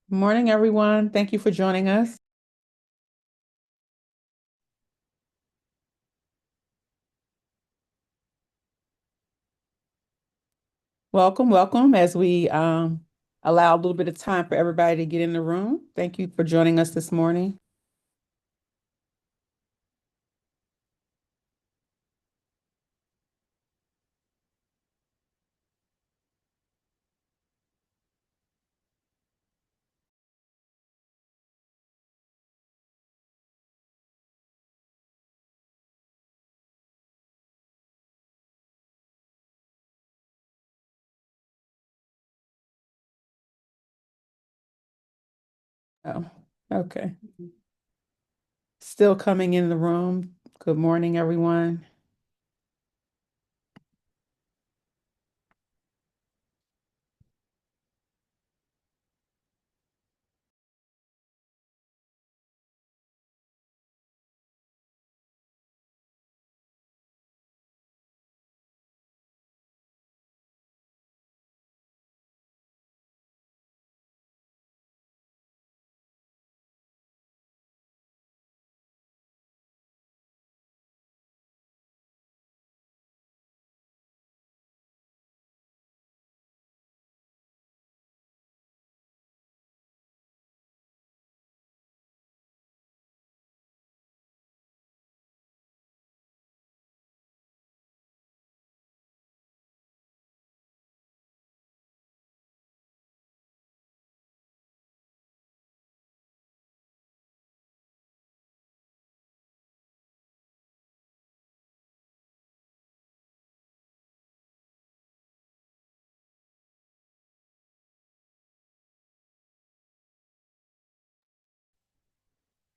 Morning, everyone. Thank you for joining us. Welcome, welcome. As we allow a little bit of time for everybody to get in the room. Thank you for joining us this morning. Oh, okay. Still coming in the room. Good morning, everyone.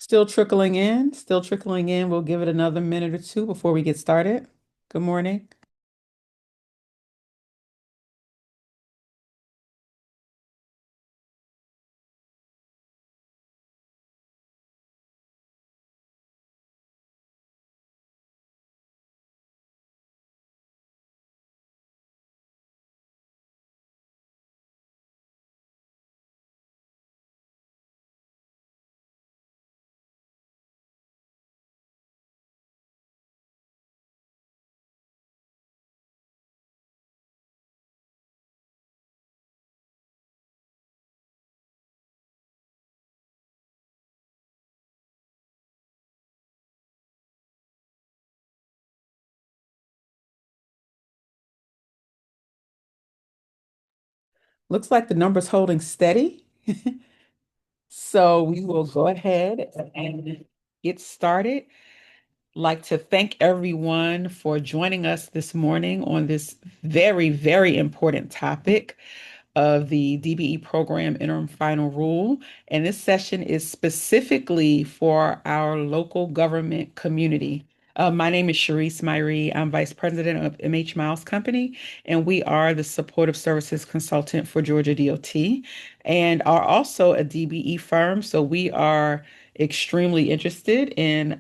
Still trickling in. We'll give it another minute or two before we get started. Good morning. Looks like the number's holding steady. So we will go ahead and get started. Like to thank everyone for joining us this morning on this very, very important topic of the DBE program interim final rule. And this session is specifically for our local government community. My name is Sharice Myrie. I'm Vice President of MH Miles Company, and we are the Supportive Services Consultant for Georgia DOT and are also a DBE firm. So we are extremely interested in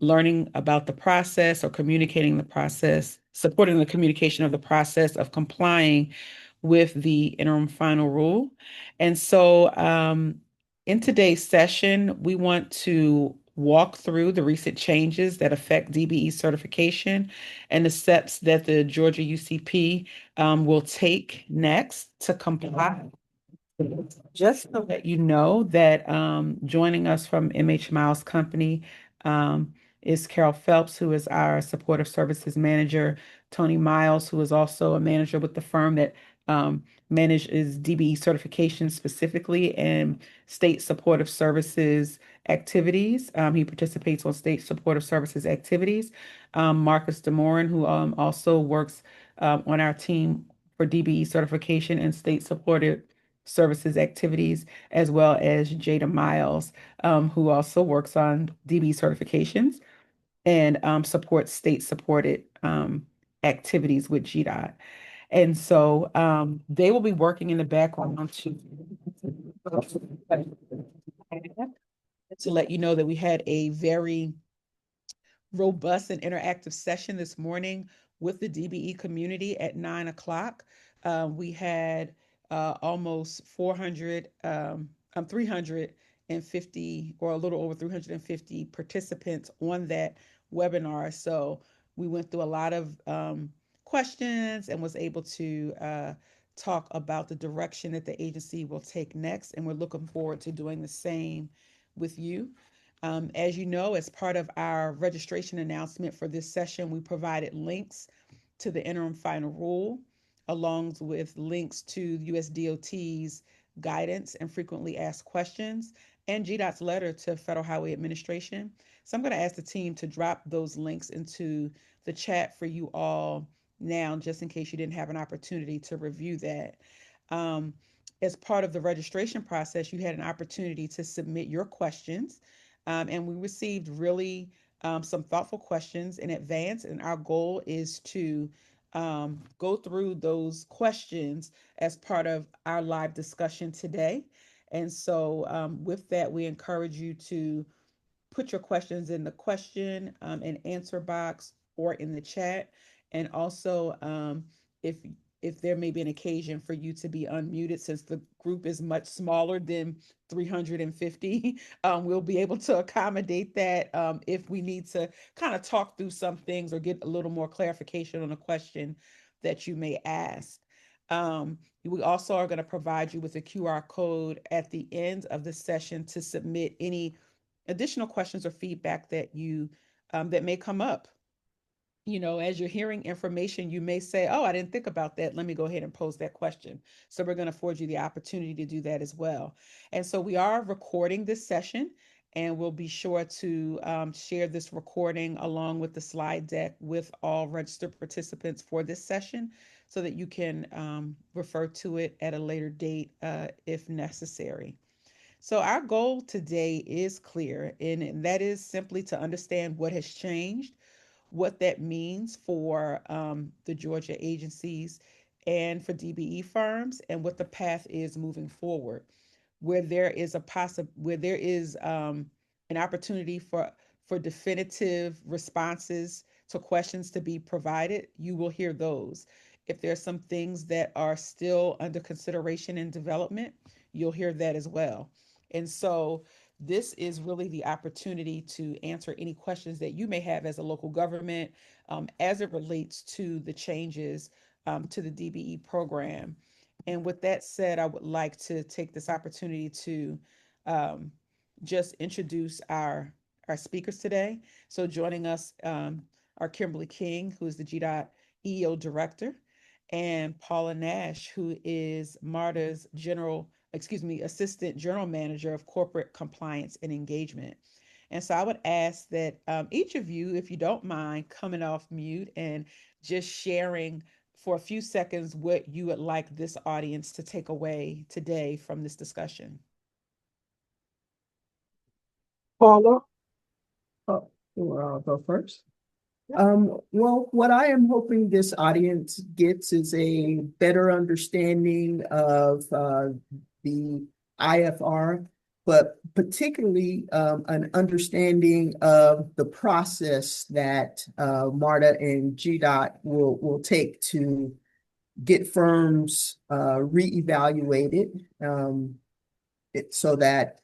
learning about the process or communicating the process, supporting the communication of the process of complying with the interim final rule. And so, in today's session, we want to walk through the recent changes that affect DBE certification and the steps that the Georgia UCP will take next to comply. Just so that you know that joining us from MH Miles Company is Carol Phelps, who is our supportive services manager, Tony Miles, who is also a manager with the firm that manages DBE certification specifically and state supportive services activities. He participates on state supportive services activities. Marcus DeMoran, who also works on our team for DBE certification and state supported services activities, as well as Jada Miles, who also works on DB certifications and supports state-supported activities with GDOT. And so they will be working in the background to let you know that we had a very robust and interactive session this morning with the DBE community at 9 o'clock. We had almost 350 or a little over 350 participants on that webinar. So we went through a lot of questions and was able to talk about the direction that the agency will take next. And we're looking forward to doing the same with you. As you know, as part of our registration announcement for this session, we provided links to the interim final rule, along with links to USDOT's guidance and frequently asked questions, and GDOT's letter to Federal Highway Administration. So I'm going to ask the team to drop those links into the chat for you all now, just in case you didn't have an opportunity to review that. Um, as part of the registration process, you had an opportunity to submit your questions, and we received really some thoughtful questions in advance. And our goal is to go through those questions as part of our live discussion today. And so, with that, we encourage you to put your questions in the question and answer box or in the chat. And also, if if there may be an occasion for you to be unmuted, since the group is much smaller than 350, we'll be able to accommodate that if we need to kind of talk through some things or get a little more clarification on a question that you may ask. We also are going to provide you with a QR code at the end of the session to submit any additional questions or feedback that you that may come up. As you're hearing information, you may say, "Oh, I didn't think about that. Let me go ahead and pose that question." So we're going to afford you the opportunity to do that as well. And so we are recording this session, and we'll be sure to share this recording along with the slide deck with all registered participants for this session, so that you can refer to it at a later date if necessary. So, our goal today is clear, and that is simply to understand what has changed, what that means for the Georgia agencies and for DBE firms, and what the path is moving forward. Where there is an opportunity for definitive responses to questions to be provided, you will hear those. If there's some things that are still under consideration and development, you'll hear that as well. And so this is really the opportunity to answer any questions that you may have as a local government as it relates to the changes to the DBE program. And with that said, I would like to take this opportunity to um, just introduce our speakers today. So joining us are Kimberly King, who is the GDOT EO Director, and Paula Nash, who is MARTA's Assistant General Manager of Corporate Compliance and Engagement. And so I would ask that each of you, if you don't mind, coming off mute and just sharing for a few seconds what you would like this audience to take away today from this discussion. Paula, I'll go first. Well, what I am hoping this audience gets is a better understanding of the IFR, but particularly an understanding of the process that MARTA and GDOT will take to get firms reevaluated so that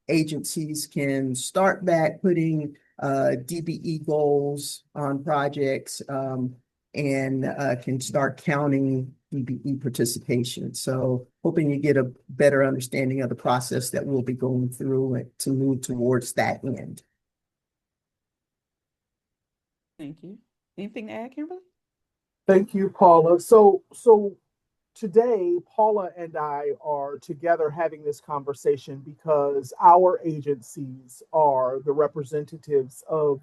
agencies can start back putting DBE goals on projects and can start counting DBE participation. So hoping you get a better understanding of the process that we'll be going through to move towards that end. Thank you. Anything to add, Kimberly? Thank you, Paula. So today, Paula and I are together having this conversation because our agencies are the representatives of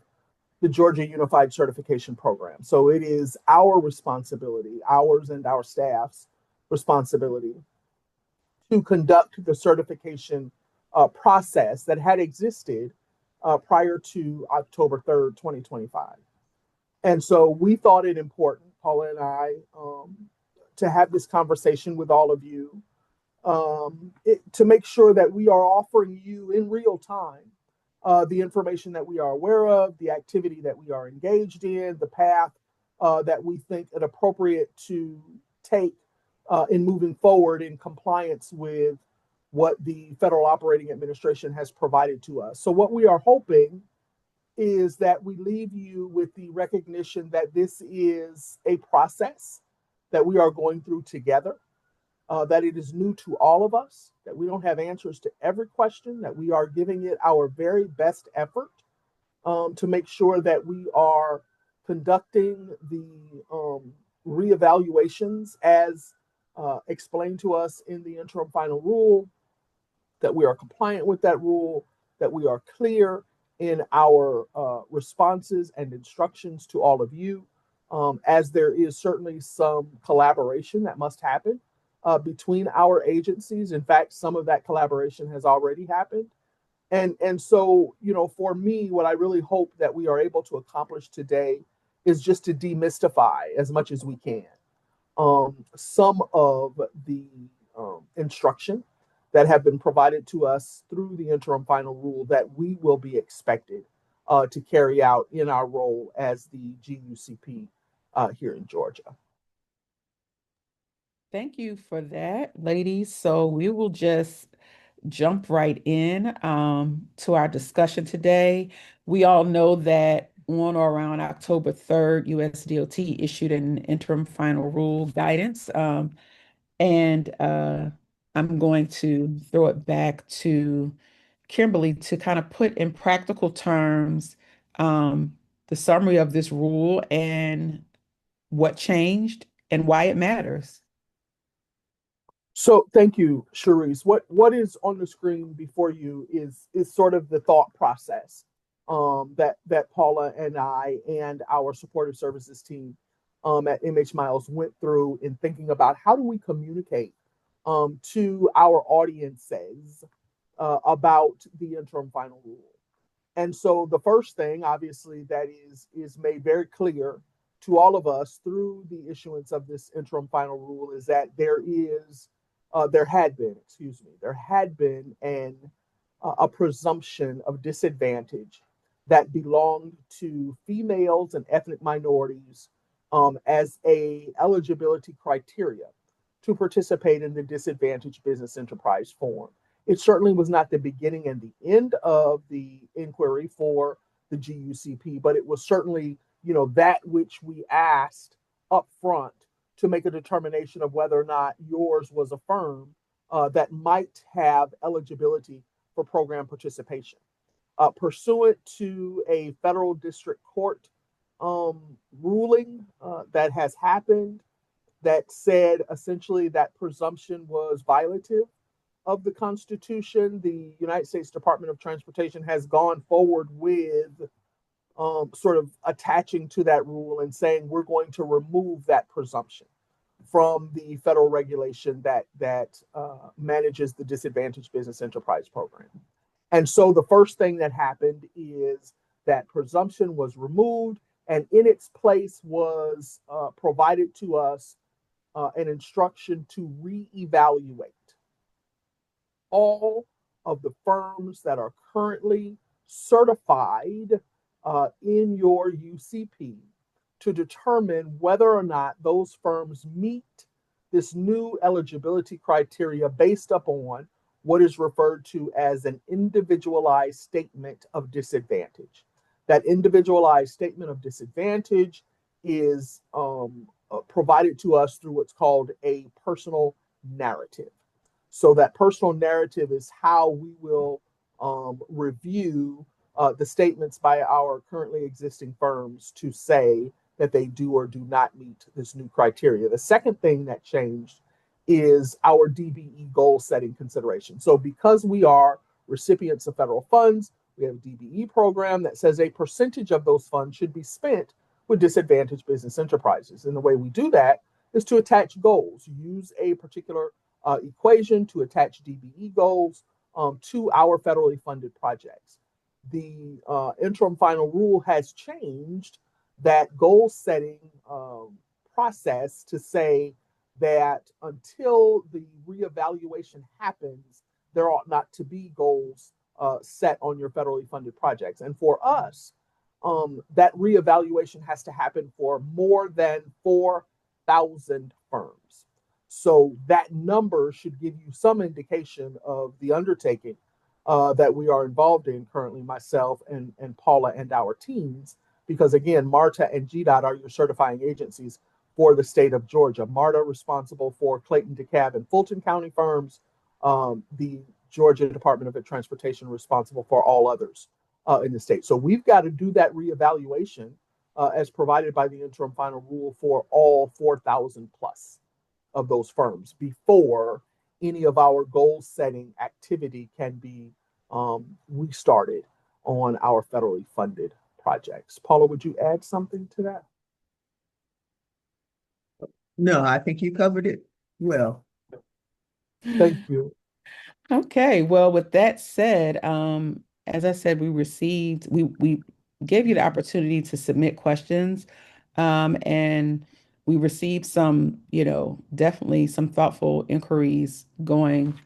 the Georgia Unified Certification Program. So it is our responsibility, ours and our staff's responsibility, to conduct the certification process that had existed prior to October 3rd, 2025. And so we thought it important, Paula and I, to have this conversation with all of you, to make sure that we are offering you in real time the information that we are aware of, the activity that we are engaged in, the path that we think it appropriate to take in moving forward in compliance with what the Federal Operating Administration has provided to us. So what we are hoping is that we leave you with the recognition that this is a process that we are going through together, that it is new to all of us, that we don't have answers to every question, that we are giving it our very best effort to make sure that we are conducting the reevaluations as explained to us in the interim final rule, that we are compliant with that rule, that we are clear in our responses and instructions to all of you, as there is certainly some collaboration that must happen between our agencies. In fact, some of that collaboration has already happened. And so, for me, what I really hope that we are able to accomplish today is just to demystify as much as we can some of the instruction that have been provided to us through the interim final rule that we will be expected to carry out in our role as the GUCP here in Georgia. Thank you for that, ladies. So we will just jump right in to our discussion today. We all know that on or around October 3rd, USDOT issued an interim final rule guidance. And I'm going to throw it back to Kimberly to kind of put in practical terms the summary of this rule and what changed and why it matters. So thank you, Cherise. What is on the screen before you is sort of the thought process that Paula and I and our supportive services team at MH Miles went through in thinking about how do we communicate to our audiences about the interim final rule. And so the first thing, obviously, that is made very clear to all of us through the issuance of this interim final rule is that there had been a presumption of disadvantage that belonged to females and ethnic minorities as a eligibility criteria to participate in the disadvantaged business enterprise form. It certainly was not the beginning and the end of the inquiry for the GUCP, but it was certainly, that which we asked up front to make a determination of whether or not yours was a firm that might have eligibility for program participation. Pursuant to a federal district court ruling that has happened that said essentially that presumption was violative of the Constitution, the United States Department of Transportation has gone forward with sort of attaching to that rule and saying we're going to remove that presumption from the federal regulation that manages the Disadvantaged Business Enterprise Program. And so the first thing that happened is that presumption was removed, and in its place was provided to us an instruction to reevaluate all of the firms that are currently certified in your UCP to determine whether or not those firms meet this new eligibility criteria based upon what is referred to as an individualized statement of disadvantage. That individualized statement of disadvantage is provided to us through what's called a personal narrative. So that personal narrative is how we will review the statements by our currently existing firms to say that they do or do not meet this new criteria. The second thing that changed is our DBE goal setting consideration. So because we are recipients of federal funds, we have a DBE program that says a percentage of those funds should be spent with disadvantaged business enterprises. And the way we do that is to attach goals, use a particular equation to attach DBE goals to our federally funded projects. The interim final rule has changed that goal setting process to say that until the reevaluation happens, there ought not to be goals set on your federally funded projects. And for us, that reevaluation has to happen for more than 4,000 firms. So that number should give you some indication of the undertaking that we are involved in currently, myself and Paula and our teams, because again, MARTA and GDOT are your certifying agencies for the state of Georgia. MARTA responsible for Clayton, DeKalb, and Fulton County firms. The Georgia Department of Transportation responsible for all others in the state. So we've got to do that reevaluation as provided by the interim final rule for all 4,000 plus of those firms before any of our goal setting activity can be restarted on our federally funded projects. Paula, would you add something to that? No, I think you covered it well. Thank you. Okay, well, with that said, as I said, we gave you the opportunity to submit questions, and we received some, definitely some thoughtful inquiries going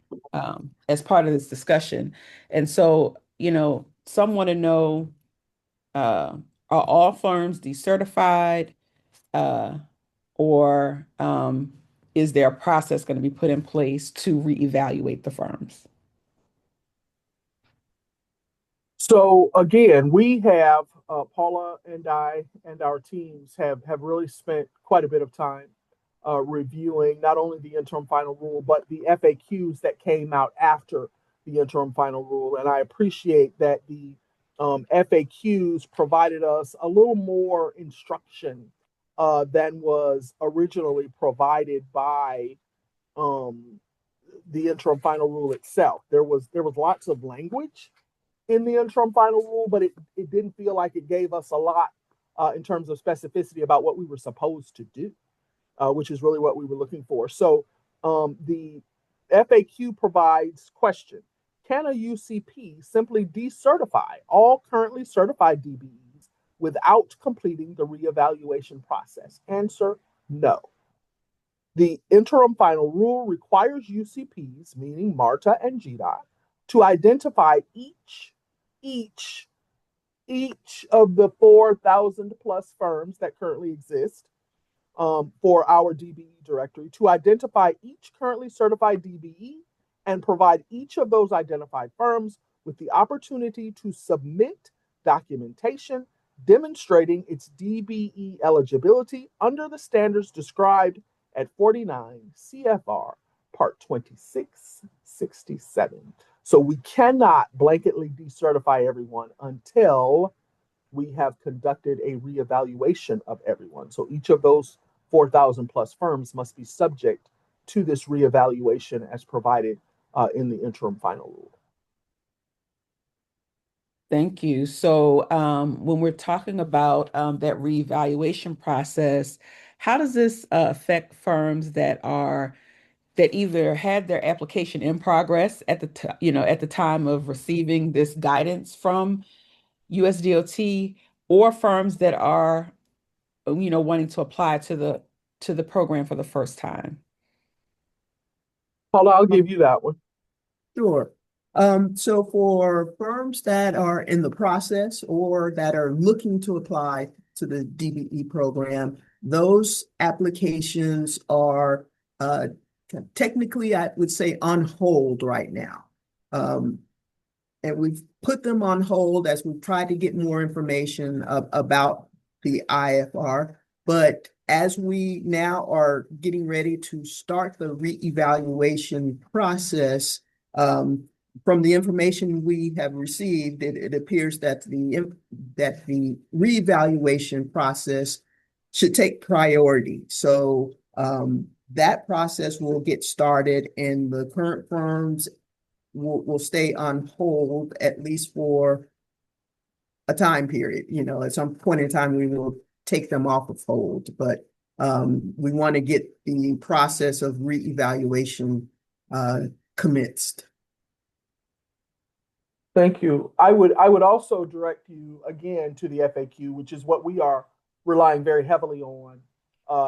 as part of this discussion. And so, some want to know, are all firms decertified, uh, or is there a process going to be put in place to reevaluate the firms? So again, we have Paula and I and our teams have really spent quite a bit of time reviewing not only the interim final rule but the FAQs that came out after the interim final rule. And I appreciate that the FAQs provided us a little more instruction than was originally provided by um, the interim final rule itself. There was lots of language in the interim final rule, but it didn't feel like it gave us a lot in terms of specificity about what we were supposed to do, which is really what we were looking for. So the FAQ provides question: can a UCP simply decertify all currently certified DBEs without completing the reevaluation process? Answer: no. The interim final rule requires UCPs, meaning MARTA and GDOT, to identify each, each of the 4,000 plus firms that currently exist for our DBE directory, to identify each currently certified DBE and provide each of those identified firms with the opportunity to submit documentation demonstrating its DBE eligibility under the standards described at 49 CFR Part 2667. So we cannot blanketly decertify everyone until we have conducted a reevaluation of everyone. So each of those 4,000 plus firms must be subject to this reevaluation as provided in the interim final rule. Thank you. So, when we're talking about that reevaluation process, how does this affect firms that either had their application in progress at at the time of receiving this guidance from USDOT, or firms that are, wanting to apply to the program for the first time? Paula, I'll give you that one. Sure. So for firms that are in the process or that are looking to apply to the DBE program, those applications are technically, I would say, on hold right now. Um, and we've put them on hold as we've tried to get more information about the IFR. But as we now are getting ready to start the reevaluation process, from the information we have received, it appears that the reevaluation process should take priority. So that process will get started, and the current firms will stay on hold at least for a time period. At some point in time, we will take them off of hold, but we want to get the process of reevaluation commenced. Thank you. I would also direct you again to the FAQ, which is what we are relying very heavily on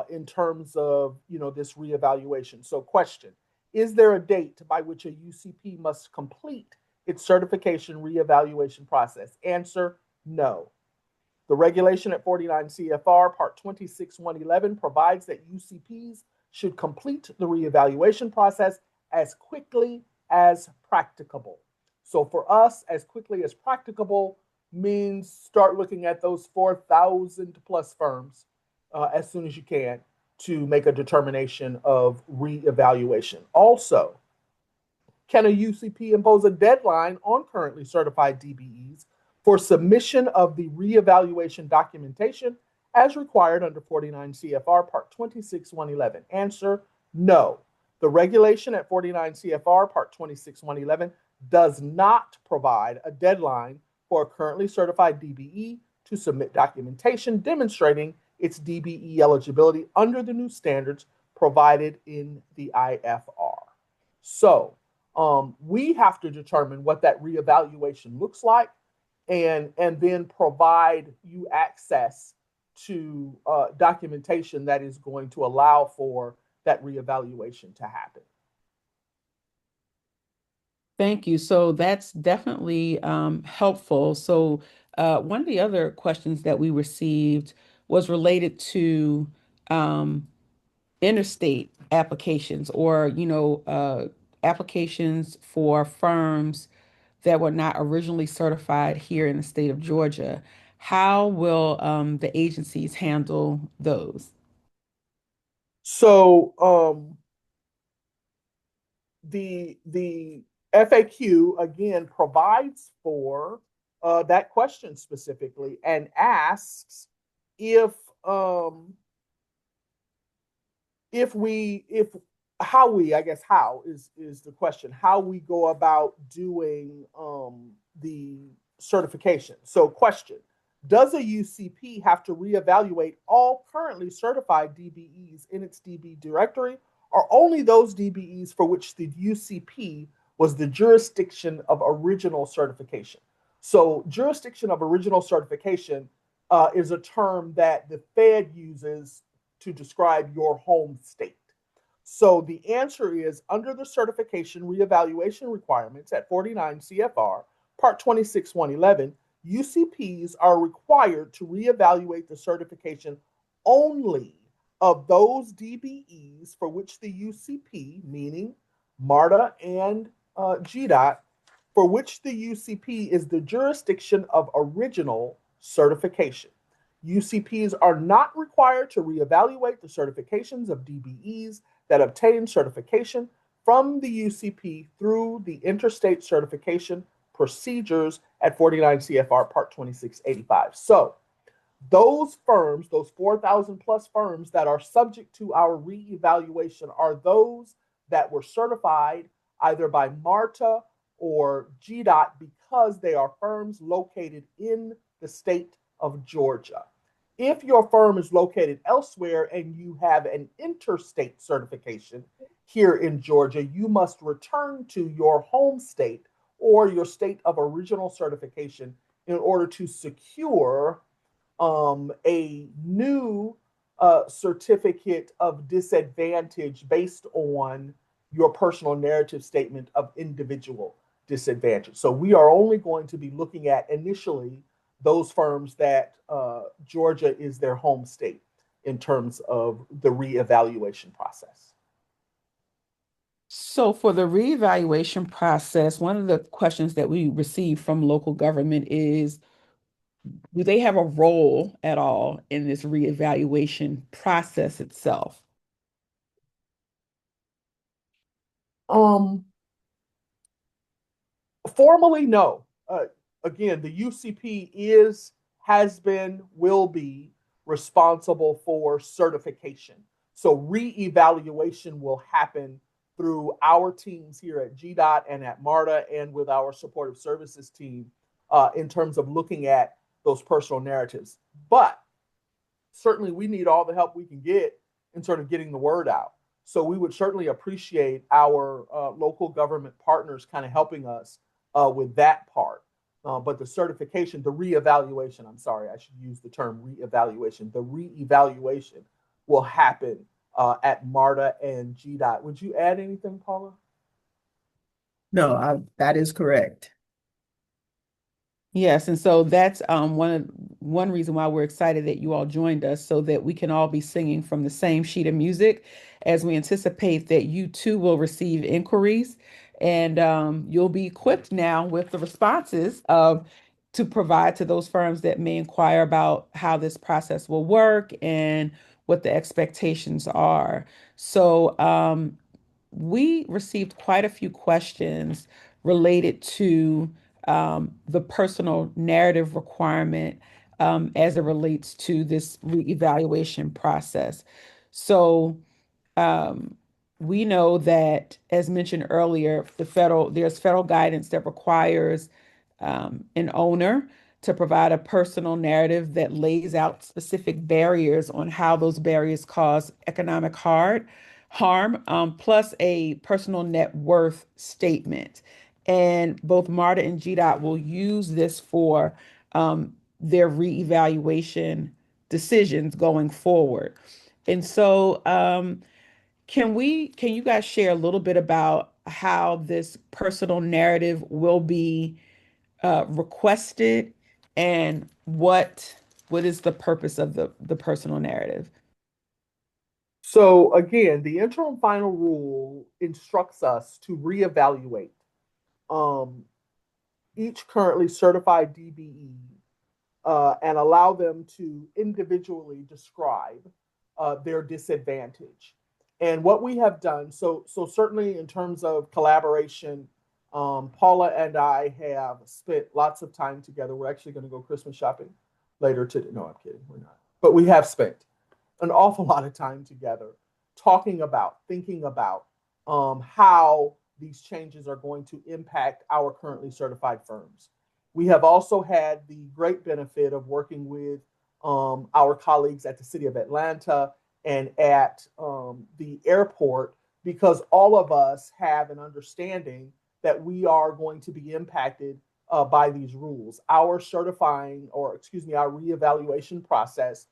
in terms of this reevaluation. So, question: is there a date by which a UCP must complete its certification reevaluation process? Answer: no. The regulation at 49 CFR Part 26111 provides that UCPs should complete the reevaluation process as quickly as practicable. So for us, as quickly as practicable means start looking at those 4,000 plus firms as soon as you can to make a determination of reevaluation. Also, can a UCP impose a deadline on currently certified DBEs for submission of the reevaluation documentation as required under 49 CFR Part 26.111? Answer, no. The regulation at 49 CFR Part 26.111 does not provide a deadline for a currently certified DBE to submit documentation demonstrating its DBE eligibility under the new standards provided in the IFR. So, we have to determine what that reevaluation looks like and then provide you access to documentation that is going to allow for that reevaluation to happen. Thank you. So that's definitely helpful. So one of the other questions that we received was related to um, interstate applications or, applications for firms that were not originally certified here in the state of Georgia. How will the agencies handle those? So the FAQ again provides for that question specifically and asks if um, if how we, I guess how is the question, how we go about doing the certification. So question, does a UCP have to reevaluate all currently certified DBEs in its DB directory, or only those DBEs for which the UCP was the jurisdiction of original certification? So jurisdiction of original certification is a term that the Fed uses to describe your home state. So the answer is under the certification reevaluation requirements at 49 CFR, Part 26.111, UCPs are required to reevaluate the certification only of those DBEs for which the UCP, meaning MARTA and GDOT, for which the UCP is the jurisdiction of original certification. UCPs are not required to reevaluate the certifications of DBEs that obtain certification from the UCP through the interstate certification procedures at 49 CFR Part 2685. So, those firms, those 4,000 plus firms that are subject to our reevaluation are those that were certified either by MARTA or GDOT because they are firms located in the state of Georgia. If your firm is located elsewhere and you have an interstate certification here in Georgia, you must return to your home state or your state of original certification in order to secure a new certificate of disadvantage based on your personal narrative statement of individual disadvantage. So we are only going to be looking at initially those firms that Georgia is their home state in terms of the reevaluation process. So for the reevaluation process, one of the questions that we receive from local government is, do they have a role at all in this reevaluation process itself? Um, Formally, no. Again, the UCP has been, will be responsible for certification. So reevaluation will happen through our teams here at GDOT and at MARTA and with our supportive services team in terms of looking at those personal narratives. But certainly we need all the help we can get in sort of getting the word out. So we would certainly appreciate our local government partners kind of helping us with that part. But the certification, the reevaluation, I'm sorry, I should use the term reevaluation. The reevaluation will happen at MARTA and GDOT. Would you add anything, Paula? No, that is correct. Yes, and so that's one reason why we're excited that you all joined us so that we can all be singing from the same sheet of music as we anticipate that you too will receive inquiries, and you'll be equipped now with the responses to provide to those firms that may inquire about how this process will work and what the expectations are. So, we received quite a few questions related to the personal narrative requirement as it relates to this reevaluation process. So, um, we know that, as mentioned earlier, there's federal guidance that requires an owner to provide a personal narrative that lays out specific barriers on how those barriers cause economic harm, plus a personal net worth statement. And both MARTA and GDOT will use this for their reevaluation decisions going forward. And so, can you guys share a little bit about how this personal narrative will be requested and what is the purpose of the personal narrative? So again, the interim final rule instructs us to reevaluate um, each currently certified DBE and allow them to individually describe their disadvantage. And what we have done, so certainly in terms of collaboration, Paula and I have spent lots of time together. We're actually going to go Christmas shopping later today. No, I'm kidding. We're not. But we have spent an awful lot of time together talking about, thinking about how these changes are going to impact our currently certified firms. We have also had the great benefit of working with our colleagues at the City of Atlanta and at the airport, because all of us have an understanding that we are going to be impacted by these rules. Our certifying, or excuse me, our reevaluation process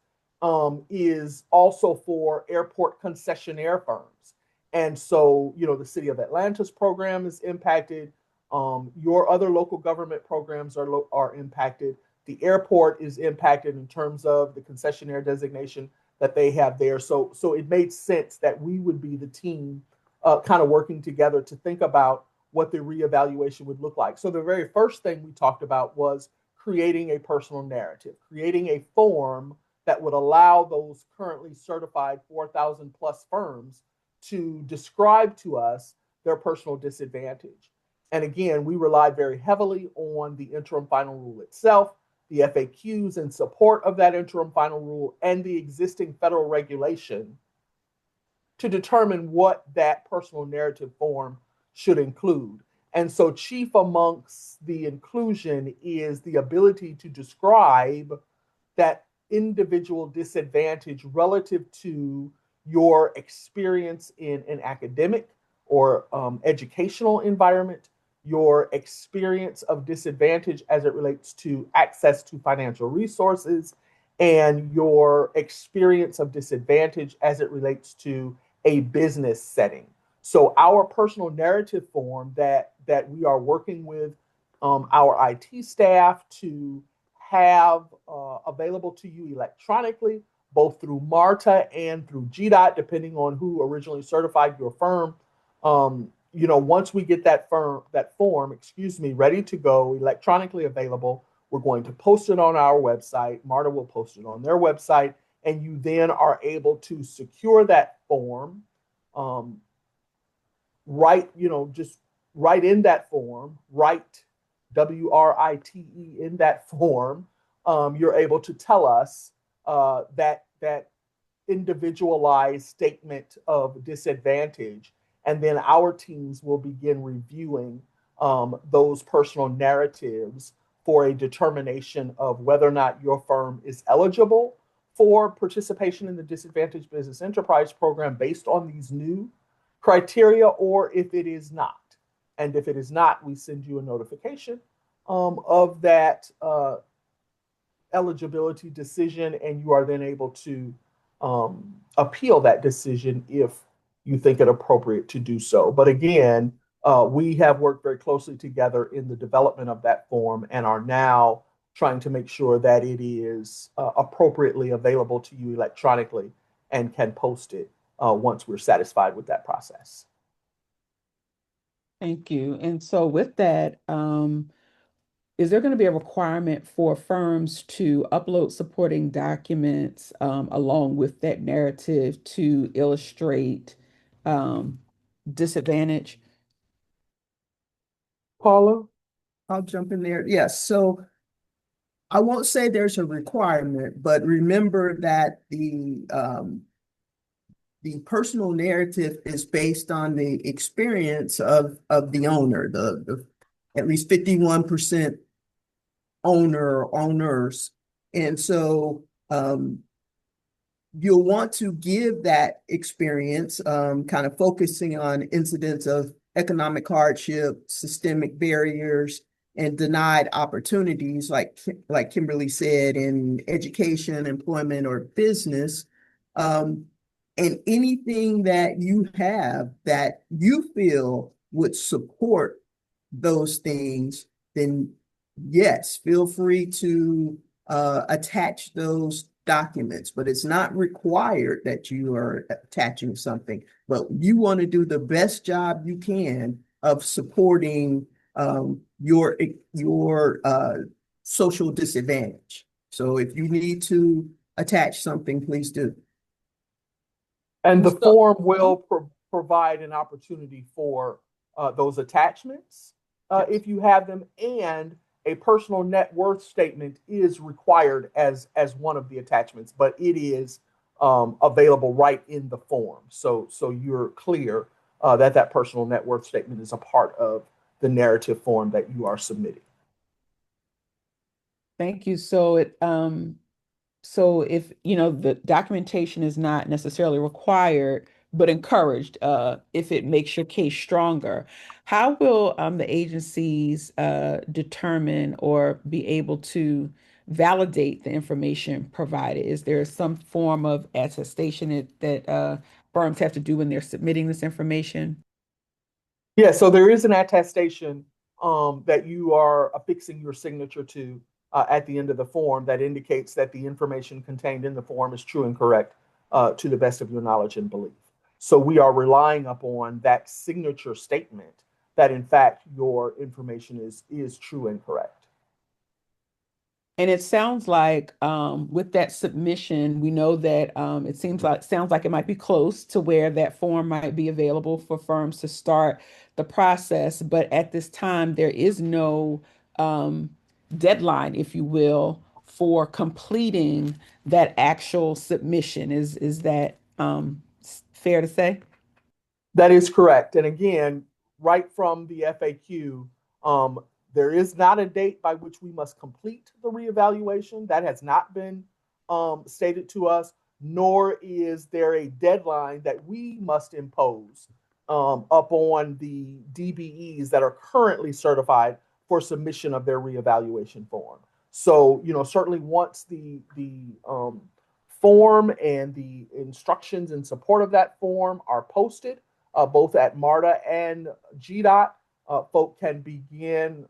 is also for airport concessionaire firms. And so, the City of Atlanta's program is impacted. Your other local government programs are impacted. The airport is impacted in terms of the concessionaire designation that they have there. So it made sense that we would be the team kind of working together to think about what the reevaluation would look like. So the very first thing we talked about was creating a personal narrative, creating a form that would allow those currently certified 4,000 plus firms to describe to us their personal disadvantage. And again, we relied very heavily on the interim final rule itself, the FAQs in support of that interim final rule, and the existing federal regulation to determine what that personal narrative form should include. And so, chief amongst the inclusion is the ability to describe that individual disadvantage relative to your experience in an academic or educational environment, your experience of disadvantage as it relates to access to financial resources, and your experience of disadvantage as it relates to a business setting. So our personal narrative form that we are working with our IT staff to have available to you electronically, both through MARTA and through GDOT, depending on who originally certified your firm. Once we get that form, ready to go, electronically available, we're going to post it on our website. MARTA will post it on their website, and you then are able to secure that form. Just write in that form, write WRITE in that form. You're able to tell us that individualized statement of disadvantage, and then our teams will begin reviewing those personal narratives for a determination of whether or not your firm is eligible for participation in the Disadvantaged Business Enterprise Program based on these new criteria, or if it is not. And if it is not, we send you a notification of that eligibility decision, and you are then able to appeal that decision if you think it appropriate to do so. But again, we have worked very closely together in the development of that form and are now trying to make sure that it is appropriately available to you electronically and can post it once we're satisfied with that process. Thank you. And so with that, is there going to be a requirement for firms to upload supporting documents along with that narrative to illustrate um, disadvantage? Paula? I'll jump in there. Yes. So I won't say there's a requirement, but remember that the personal narrative is based on the experience of the owner, the at least 51% owner or owners. And so you'll want to give that experience, kind of focusing on incidents of economic hardship, systemic barriers, and denied opportunities, like Kimberly said, in education, employment, or business. Um, and anything that you have that you feel would support those things, then yes, feel free to attach those documents, but it's not required that you are attaching something. But you want to do the best job you can of supporting your social disadvantage. So if you need to attach something, please do. And And the so, form will provide an opportunity for those attachments yes. if you have them, and a personal net worth statement is required as one of the attachments, but it is available right in the form. So you're clear that that personal net worth statement is a part of the narrative form that you are submitting. Thank you. So if, the documentation is not necessarily required, but encouraged, if it makes your case stronger, how will the agencies determine or be able to validate the information provided? Is there some form of attestation that firms have to do when they're submitting this information? Yeah, so there is an attestation that you are affixing your signature to at the end of the form that indicates that the information contained in the form is true and correct to the best of your knowledge and belief. So we are relying upon that signature statement that in fact your information is true and correct. And it sounds like with that submission, we know that it sounds like it might be close to where that form might be available for firms to start the process. But at this time, there is no um, deadline, if you will, for completing that actual submission. Is that fair to say? That is correct. And again, right from the FAQ, um, there is not a date by which we must complete the reevaluation. That has not been stated to us, nor is there a deadline that we must impose upon the DBEs that are currently certified for submission of their reevaluation form. So, certainly once the form and the instructions in support of that form are posted, both at MARTA and GDOT, folk can begin,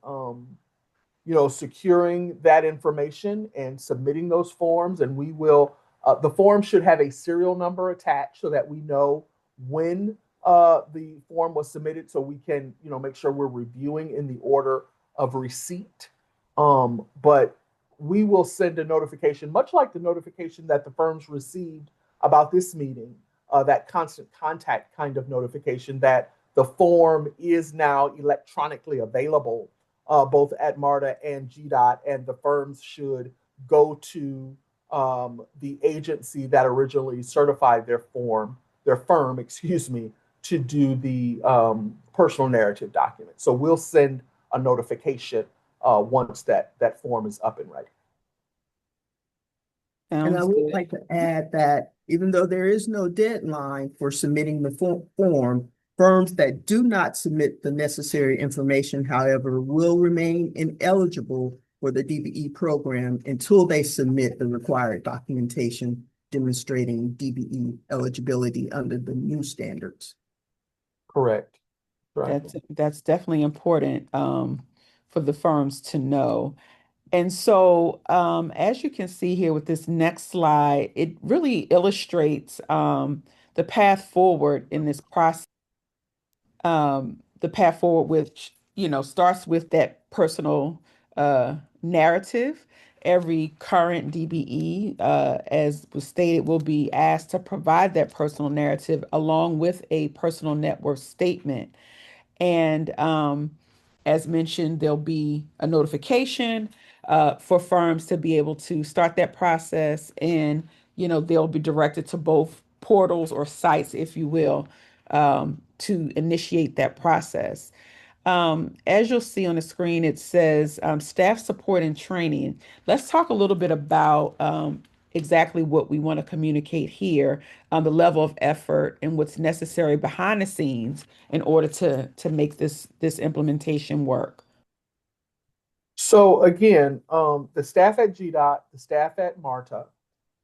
securing that information and submitting those forms. And we will, the form should have a serial number attached so that we know when the form was submitted, so we can, make sure we're reviewing in the order of receipt. But we will send a notification, much like the notification that the firms received about this meeting, that constant contact kind of notification that the form is now electronically available both at MARTA and GDOT, and the firms should go to the agency that originally certified their firm, excuse me, to do the personal narrative document. So we'll send a notification once that form is up and ready. And I Sounds would good. like to add that even though there is no deadline for submitting the form, firms that do not submit the necessary information, however, will remain ineligible for the DBE program until they submit the required documentation demonstrating DBE eligibility under the new standards. Correct. Right. That's definitely important for the firms to know. And so, as you can see here with this next slide, it really illustrates the path forward in this process, the path forward, which, starts with that personal narrative. Every current DBE, as was stated, will be asked to provide that personal narrative along with a personal net worth statement. And as mentioned, there'll be a notification for firms to be able to start that process. And, they'll be directed to both portals or sites, if you will, to initiate that process. As you'll see on the screen, it says staff support and training. Let's talk a little bit about exactly what we want to communicate here, the level of effort and what's necessary behind the scenes in order to make this implementation work. So again, the staff at GDOT, the staff at MARTA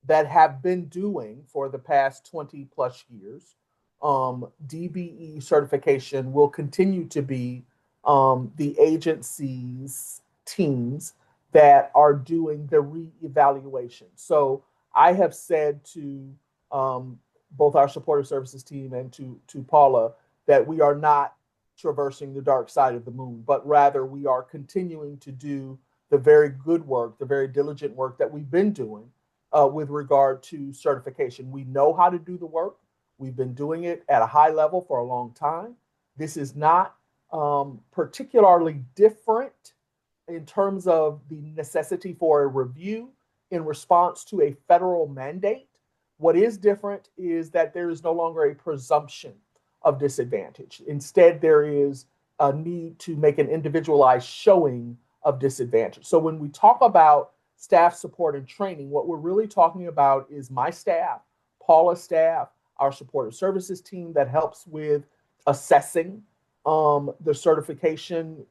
that have been doing for the past 20 plus years, DBE certification will continue to be the agency's teams that are doing the reevaluation. So I have said to um, both our supportive services team and to Paula that we are not traversing the dark side of the moon, but rather we are continuing to do the very good work, the very diligent work that we've been doing with regard to certification. We know how to do the work. We've been doing it at a high level for a long time. This is not particularly different in terms of the necessity for a review in response to a federal mandate. What is different is that there is no longer a presumption of disadvantage. Instead, there is a need to make an individualized showing of disadvantage. So when we talk about staff support and training, what we're really talking about is my staff, Paula's staff, our supportive services team that helps with assessing the certification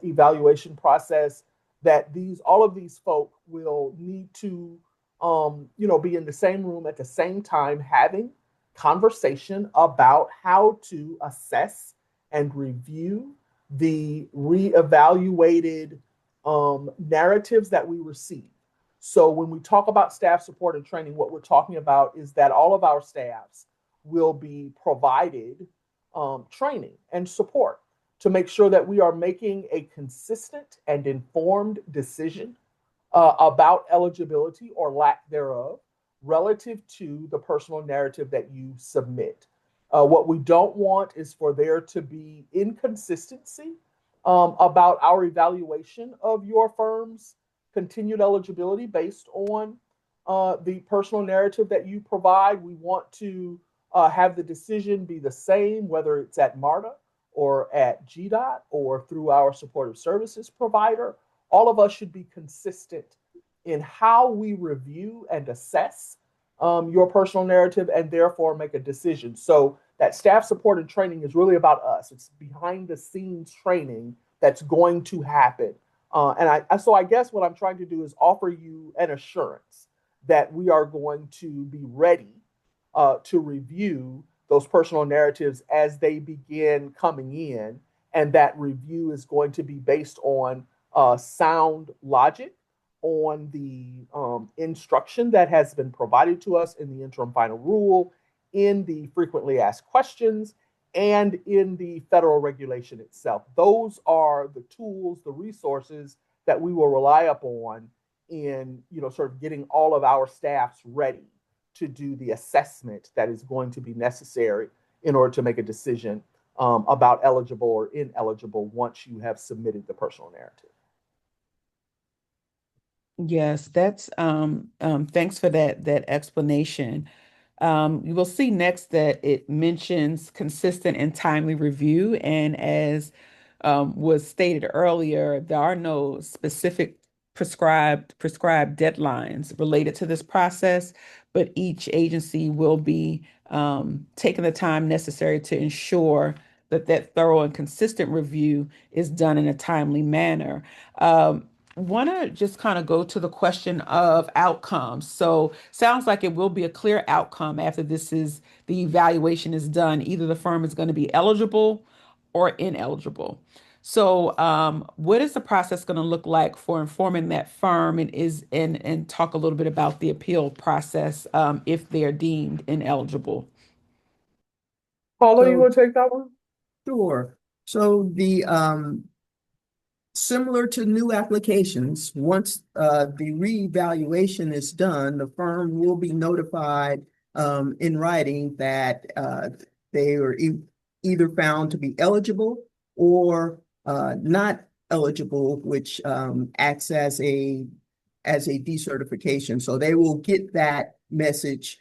evaluation process. That these all of these folk will need to be in the same room at the same time having conversation about how to assess and review the reevaluated narratives that we receive. So when we talk about staff support and training, what we're talking about is that all of our staffs will be provided training and support to make sure that we are making a consistent and informed decision about eligibility or lack thereof relative to the personal narrative that you submit. What we don't want is for there to be inconsistency about our evaluation of your firm's continued eligibility based on the personal narrative that you provide. We want to have the decision be the same, whether it's at MARTA or at GDOT or through our supportive services provider. All of us should be consistent in how we review and assess your personal narrative and therefore make a decision. So that staff support and training is really about us. It's behind the scenes training that's going to happen. So I guess what I'm trying to do is offer you an assurance that we are going to be ready to review those personal narratives as they begin coming in. And that review is going to be based on sound logic, on the instruction that has been provided to us in the interim final rule, in the frequently asked questions, and in the federal regulation itself. Those are the tools, the resources that we will rely upon in, sort of getting all of our staffs ready to do the assessment that is going to be necessary in order to make a decision about eligible or ineligible once you have submitted the personal narrative. Yes, that's thanks for that explanation. You will see next that it mentions consistent and timely review. And as was stated earlier, there are no specific prescribed deadlines related to this process, but each agency will be taking the time necessary to ensure that thorough and consistent review is done in a timely manner. Want to just kind of go to the question of outcomes. So sounds like it will be a clear outcome after the evaluation is done. Either the firm is going to be eligible or ineligible. So what is the process going to look like for informing that firm and talk a little bit about the appeal process if they're deemed ineligible? Paula, you So want to take that one? sure. So the similar to new applications, once the reevaluation is done, the firm will be notified in writing that they are either found to be eligible or not eligible, which acts as a decertification. So they will get that message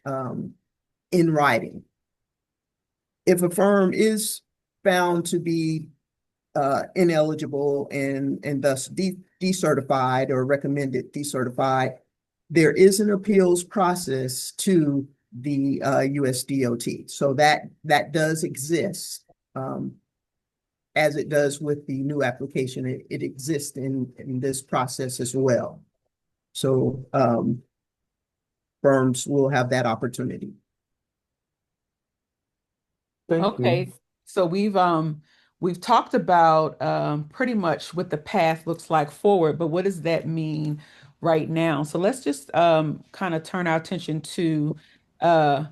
in writing. If a firm is found to be ineligible and thus decertified or recommended decertified, there is an appeals process to the US DOT. So that does exist, as it does with the new application. It exists in this process as well. So firms will have that opportunity. Thank you. Okay, so we've talked about pretty much what the path looks like forward, but what does that mean right now? So let's just kind of turn our attention to uh,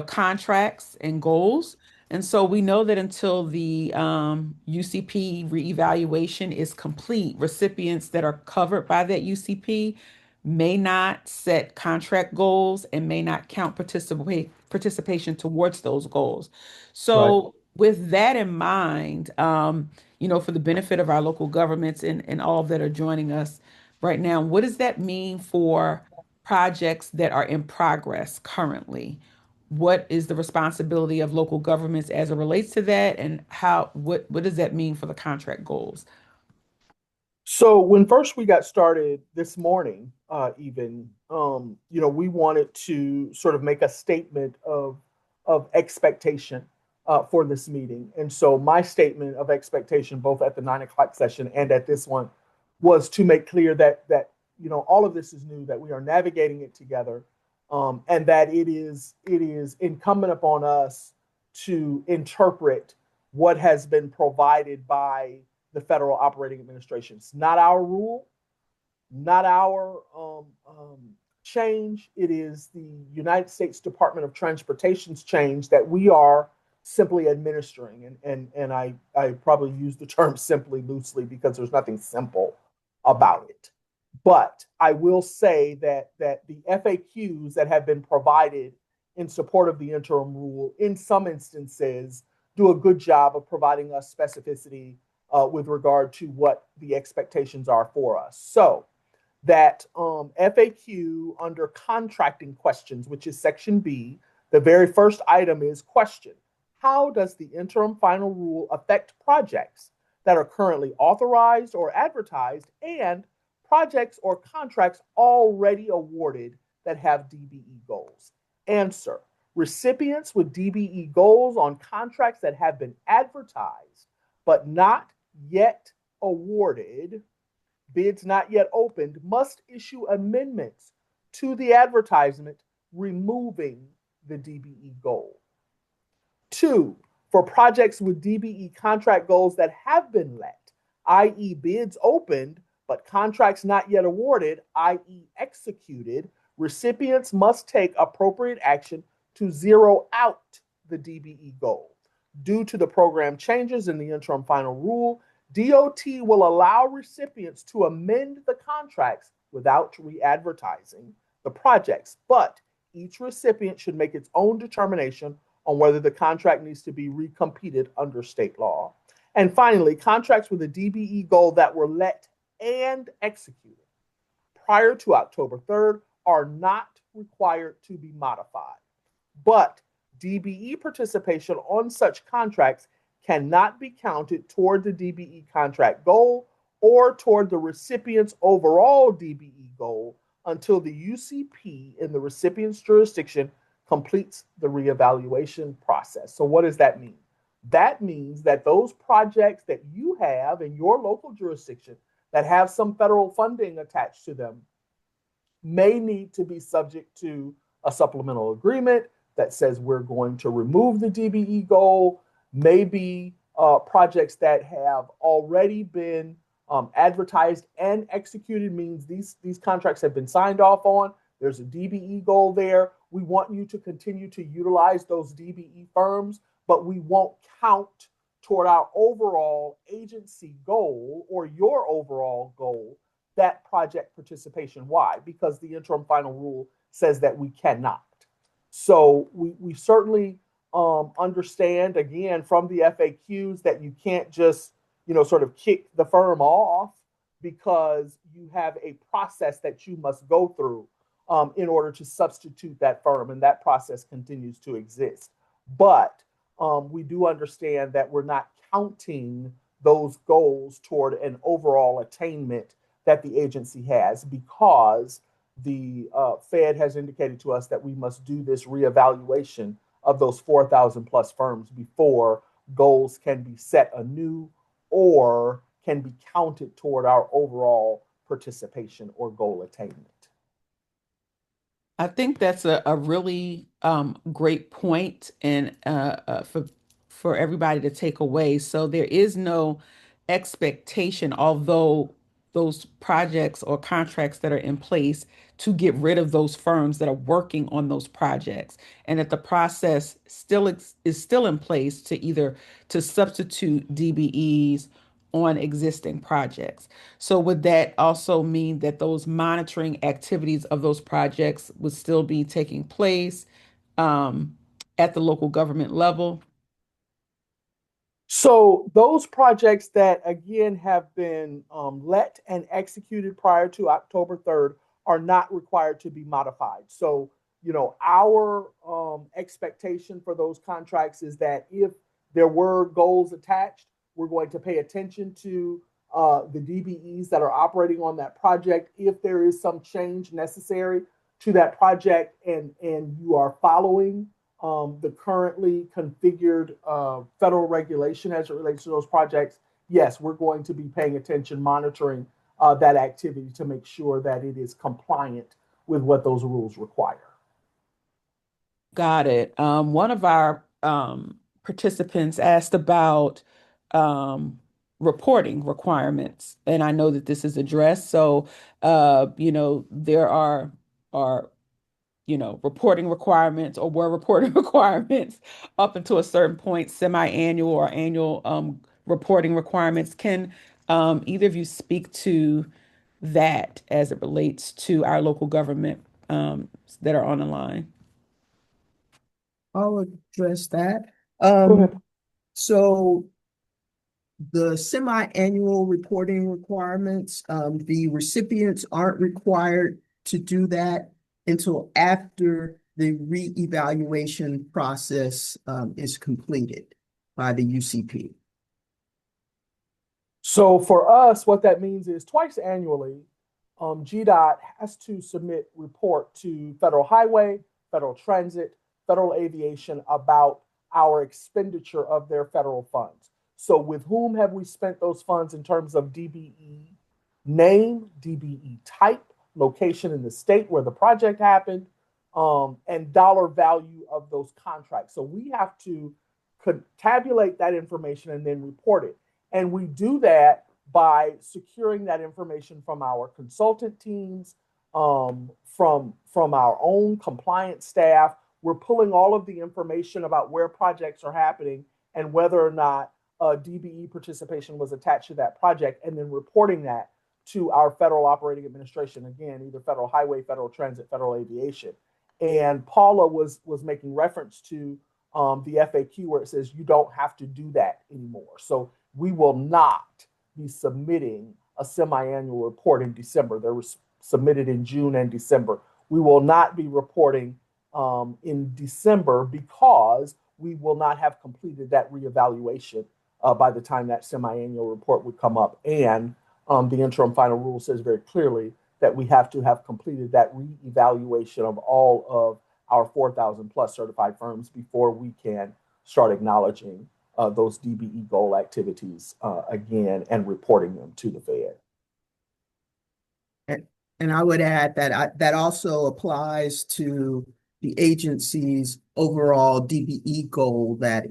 contracts and goals. And so we know that until the UCP reevaluation is complete, recipients that are covered by that UCP may not set contract goals and may not count participation towards those goals. Right. So with that in mind, for the benefit of our local governments and all that are joining us right now, what does that mean for projects that are in progress currently? What is the responsibility of local governments as it relates to that, and what does that mean for the contract goals? So when first we got started this morning, we wanted to sort of make a statement of expectation for this meeting. And so my statement of expectation, both at the 9 o'clock session and at this one, was to make clear that all of this is new, that we are navigating it together, and that it is incumbent upon us to interpret what has been provided by the Federal Operating Administration. It's not our rule, not our change. It is the United States Department of Transportation's change that we are simply administering. And I probably use the term simply loosely because there's nothing simple about it. But I will say that the FAQs that have been provided in support of the interim rule, in some instances, do a good job of providing us specificity with regard to what the expectations are for us. So that FAQ under contracting questions, which is section B, the very first item is question: how does the interim final rule affect projects that are currently authorized or advertised and projects or contracts already awarded that have DBE goals? Answer: recipients with DBE goals on contracts that have been advertised but not yet awarded, bids not yet opened, must issue amendments to the advertisement removing the DBE goal. Two, for projects with DBE contract goals that have been let, i.e., bids opened but contracts not yet awarded, i.e., executed, recipients must take appropriate action to zero out the DBE goal. Due to the program changes in the interim final rule, DOT will allow recipients to amend the contracts without re-advertising the projects, but each recipient should make its own determination on whether the contract needs to be recompeted under state law. And finally, contracts with a DBE goal that were let and executed prior to October 3rd are not required to be modified. But DBE participation on such contracts cannot be counted toward the DBE contract goal or toward the recipient's overall DBE goal until the UCP in the recipient's jurisdiction completes the reevaluation process. So what does that mean? That means that those projects that you have in your local jurisdiction that have some federal funding attached to them may need to be subject to a supplemental agreement that says we're going to remove the DBE goal. Maybe projects that have already been advertised and executed, means these contracts have been signed off on. There's a DBE goal there. We want you to continue to utilize those DBE firms, but we won't count toward our overall agency goal or your overall goal that project participation. Why? Because the interim final rule says that we cannot. So we certainly understand again from the FAQs that you can't just sort of kick the firm off because you have a process that you must go through in order to substitute that firm, and that process continues to exist. But we do understand that we're not counting those goals toward an overall attainment that the agency has because the Fed has indicated to us that we must do this reevaluation of those 4,000 plus firms before goals can be set anew or can be counted toward our overall participation or goal attainment. I think that's a really great point and for everybody to take away. So there is no expectation, although those projects or contracts that are in place to get rid of those firms that are working on those projects, and that the process is still in place to either to substitute DBEs on existing projects. So would that also mean that those monitoring activities of those projects would still be taking place um, at the local government level? So those projects that again have been let and executed prior to October 3rd are not required to be modified. So, our expectation for those contracts is that if there were goals attached, we're going to pay attention to the DBEs that are operating on that project. If there is some change necessary to that project and you are following the currently configured federal regulation as it relates to those projects, yes, we're going to be paying attention, monitoring that activity to make sure that it is compliant with what those rules require. Got it. One of our participants asked about um, reporting requirements, and I know that this is addressed. So, there are reporting requirements or were reporting requirements up until a certain point, semi-annual or annual reporting requirements. Can either of you speak to that as it relates to our local government that are on the line? I'll address that. Go Um, ahead. so the semi-annual reporting requirements, the recipients aren't required to do that until after the reevaluation process is completed by the UCP. So for us, what that means is twice annually, GDOT has to submit report to Federal Highway, Federal Transit, Federal Aviation about our expenditure of their federal funds. So with whom have we spent those funds in terms of DBE name, DBE type, location in the state where the project happened, and dollar value of those contracts. So we have to tabulate that information and then report it. And we do that by securing that information from our consultant teams, from our own compliance staff. We're pulling all of the information about where projects are happening and whether or not DBE participation was attached to that project, and then reporting that to our federal operating administration, again, either Federal Highway, Federal Transit, Federal Aviation. And Paula was making reference to the FAQ where it says you don't have to do that anymore. So we will not be submitting a semi-annual report in December. They were submitted in June and December. We will not be reporting in December because we will not have completed that reevaluation by the time that semi-annual report would come up. And the interim final rule says very clearly that we have to have completed that reevaluation of all of our 4,000 plus certified firms before we can start acknowledging those DBE goal activities again and reporting them to the Fed. And I would add that that also applies to the agency's overall DBE goal that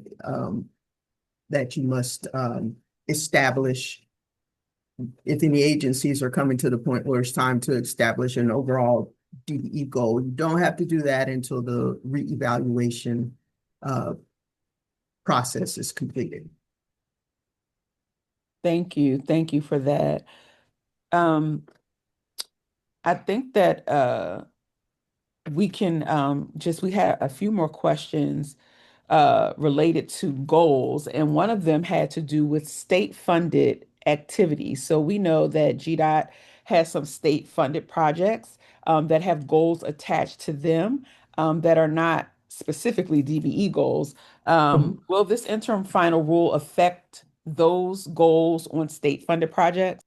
you must establish if any agencies are coming to the point where it's time to establish an overall DBE goal. You don't have to do that until the reevaluation process is completed. Thank you. Thank you for that. Um, I think that we can we had a few more questions related to goals, and one of them had to do with state-funded activities. So we know that GDOT has some state-funded projects that have goals attached to them that are not specifically DBE goals. Mhm. Will this interim final rule affect those goals on state-funded projects?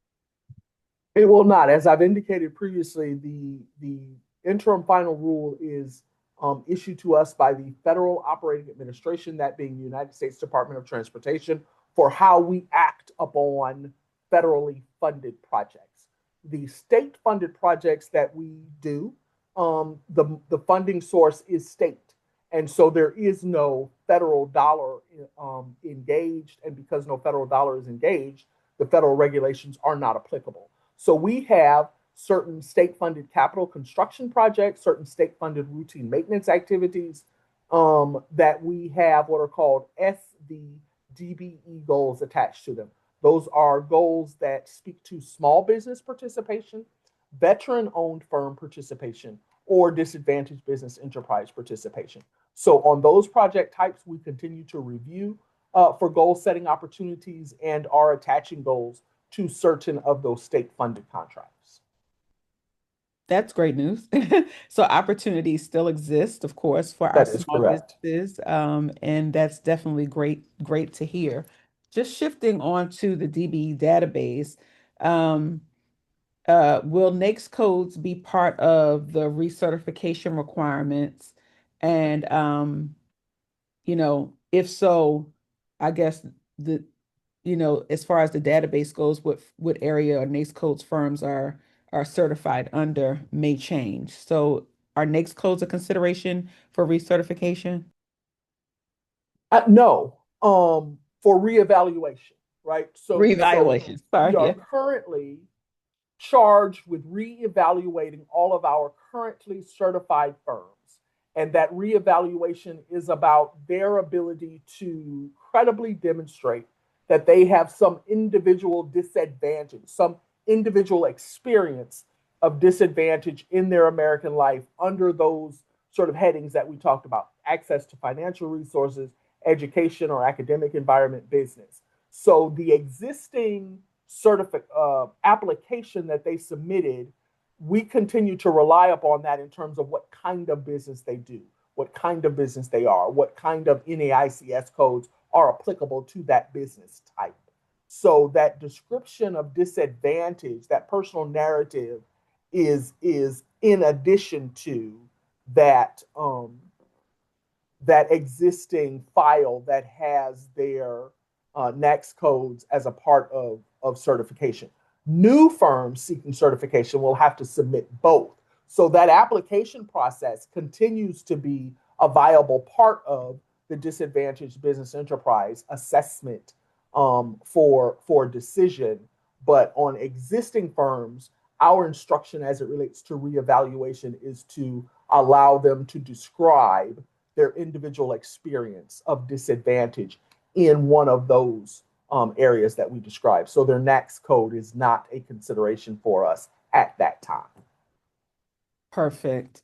It will not. As I've indicated previously, the interim final rule is issued to us by the Federal Operating Administration, that being the United States Department of Transportation, for how we act upon federally funded projects. The state funded projects that we do, the funding source is state. And so there is no federal dollar engaged. And because no federal dollar is engaged, the federal regulations are not applicable. So we have certain state funded capital construction projects, certain state funded routine maintenance activities that we have what are called SVDBE goals attached to them. Those are goals that speak to small business participation, veteran owned firm participation, or disadvantaged business enterprise participation. So on those project types, we continue to review for goal setting opportunities and are attaching goals to certain of those state funded contracts. That's great news. So opportunities still exist, of course, for our That is small correct. businesses, and that's definitely great to hear. Just shifting on to the DBE database, um, will NAICS codes be part of the recertification requirements? And if so, I guess the as far as the database goes, what area or NAICS codes firms are certified under may change. So are NAICS codes a consideration for recertification? No, for reevaluation, right? So Reevaluation. we Sorry, are yeah. currently charged with reevaluating all of our currently certified firms. And that reevaluation is about their ability to credibly demonstrate that they have some individual disadvantage, some individual experience of disadvantage in their American life under those sort of headings that we talked about: access to financial resources, education or academic environment, business. So the existing application that they submitted, we continue to rely upon that in terms of what kind of business they do, what kind of business they are, what kind of NAICS codes are applicable to that business type. So that description of disadvantage, that personal narrative, is in addition to that that existing file that has their NAICS codes as a part of certification. New firms seeking certification will have to submit both. So that application process continues to be a viable part of the disadvantaged business enterprise assessment for decision. But on existing firms, our instruction as it relates to reevaluation is to allow them to describe their individual experience of disadvantage in one of those areas that we described. So their NAICS code is not a consideration for us at that time. Perfect.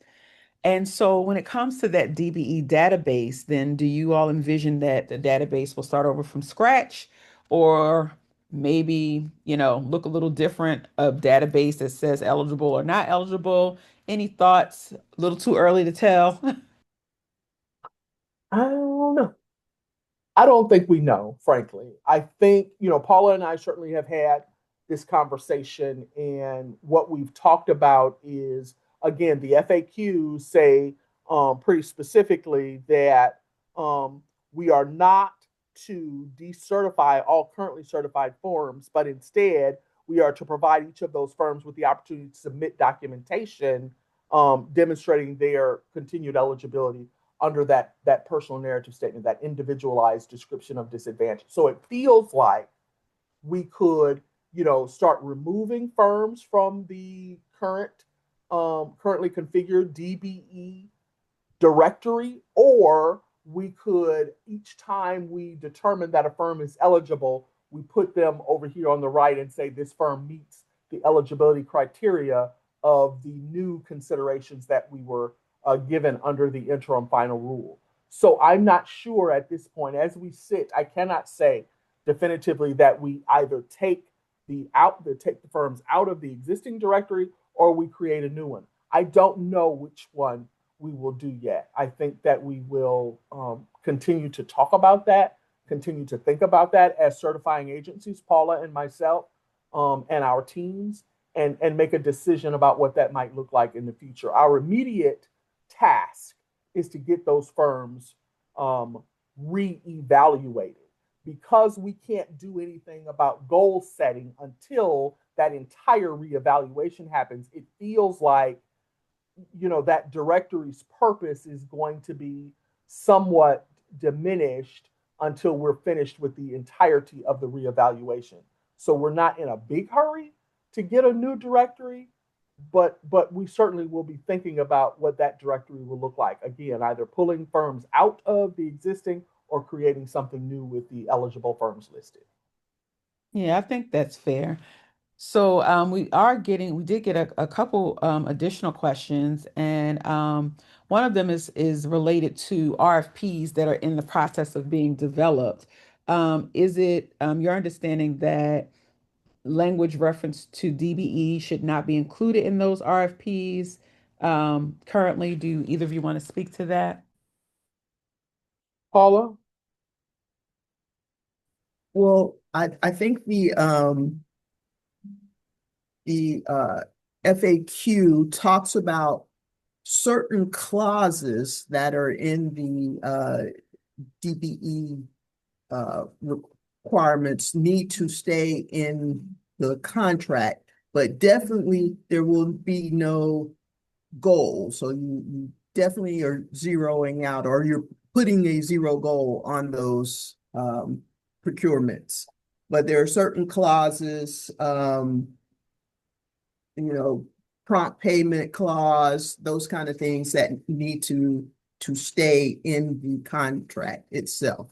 And so when it comes to that DBE database, then do you all envision that the database will start over from scratch, or maybe, look a little different, a database that says eligible or not eligible? Any thoughts? A little too early to tell. I don't know. I don't think we know, frankly. I think, Paula and I certainly have had this conversation, and what we've talked about is, again, the FAQs say pretty specifically that we are not to decertify all currently certified firms, but instead we are to provide each of those firms with the opportunity to submit documentation demonstrating their continued eligibility under that personal narrative statement, that individualized description of disadvantage. So it feels like we could, start removing firms from the currently configured DBE directory, or we could, each time we determine that a firm is eligible, we put them over here on the right and say this firm meets the eligibility criteria of the new considerations that we were given under the interim final rule. So I'm not sure at this point, as we sit, I cannot say definitively that we either take the firms out of the existing directory or we create a new one. I don't know which one we will do yet. I think that we will continue to talk about that, continue to think about that as certifying agencies, Paula and myself, and our teams, and make a decision about what that might look like in the future. Our immediate task is to get those firms reevaluated because we can't do anything about goal setting until that entire reevaluation happens. It feels like that directory's purpose is going to be somewhat diminished until we're finished with the entirety of the reevaluation. So we're not in a big hurry to get a new directory, but we certainly will be thinking about what that directory will look like. Again, either pulling firms out of the existing or creating something new with the eligible firms listed. Yeah, I think that's fair. So we did get a couple additional questions, and one of them is related to RFPs that are in the process of being developed. Is it your understanding that language reference to DBE should not be included in those RFPs currently? Do either of you want to speak to that? Paula? Well, I think the FAQ talks about certain clauses that are in the DBE requirements need to stay in the contract, but definitely there will be no goal. So you definitely are zeroing out, or you're putting a zero goal on those procurements. But there are certain clauses, you know, prompt payment clause, those kind of things that need to stay in the contract itself.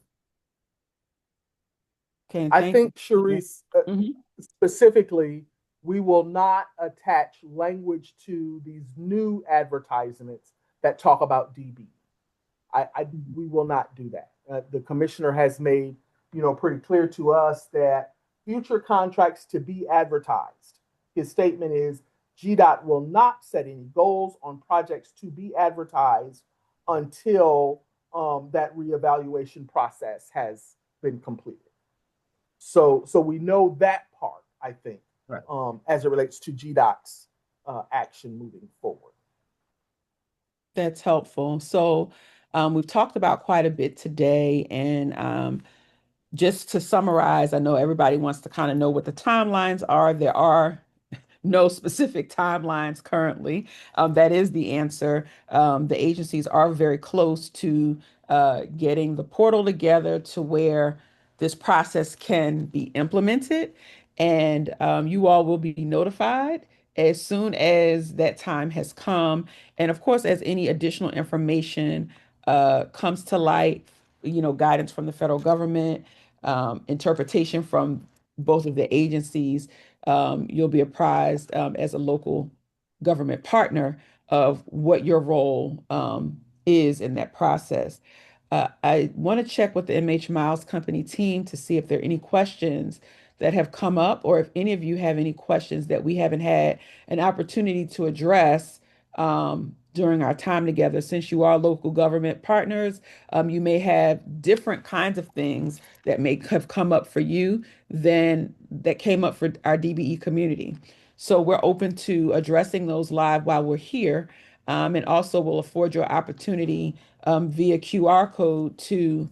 Okay, I thank think, you. Sharice, Mhm. specifically, we will not attach language to these new advertisements that talk about DB. We will not do that. The commissioner has made, pretty clear to us that future contracts to be advertised. His statement is GDOT will not set any goals on projects to be advertised until that reevaluation process has been completed. So we know that part, I think, Right. as it relates to GDOT's action moving forward. That's helpful. So we've talked about quite a bit today, and just to summarize, I know everybody wants to kind of know what the timelines are. There are no specific timelines currently. That is the answer. The agencies are very close to getting the portal together to where this process can be implemented. And you all will be notified as soon as that time has come. And of course, as any additional information comes to light, guidance from the federal government, interpretation from both of the agencies, you'll be apprised as a local government partner of what your role is in that process. I want to check with the MH Miles Company team to see if there are any questions that have come up, or if any of you have any questions that we haven't had an opportunity to address during our time together. Since you are local government partners, you may have different kinds of things that may have come up for you than that came up for our DBE community. So we're open to addressing those live while we're here, and also will afford you an opportunity via QR code to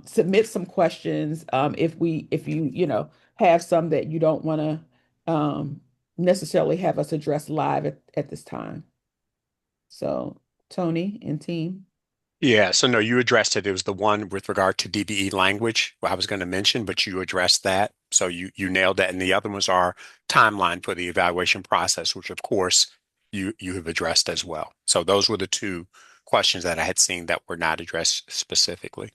submit some questions if you have some that you don't want to necessarily have us address live at this time. So Tony and team. Yeah, so no, you addressed it. It was the one with regard to DBE language I was going to mention, but you addressed that. So you nailed that. And the other ones are timeline for the evaluation process, which of course you have addressed as well. So those were the two questions that I had seen that were not addressed specifically.